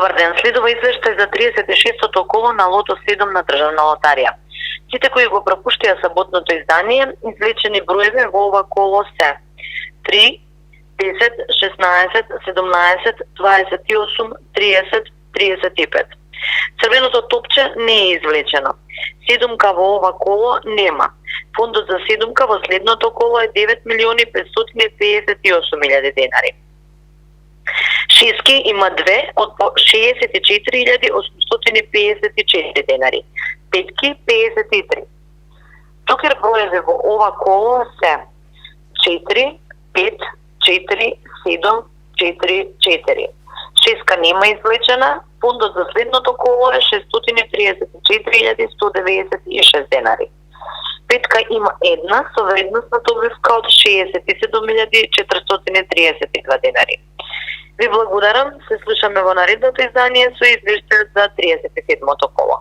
Добар ден, следува извештај за 36-тото коло на лото 7 на Државна лотарија. Сите кои го пропуштија саботното издание, извлечени броеви во ова коло се 3, 10, 16, 17, 28, 30, 35. Црвеното топче не е извлечено. Седумка во ова коло нема. Фондот за седумка во следното коло е 9.558.000 денари. Шески има 2 од 64.854 денари. Петки 53. Джокер броеви во ова коло се 4, 5, 4, 7, 4, 4. Шеска нема извлечена, фондот за следното коло е 634.196 денари. Петка има една со вредност на добивка од 67.432 денари. Ви благодарам, се слушаме во наредното издание со извештајот за 37-то коло.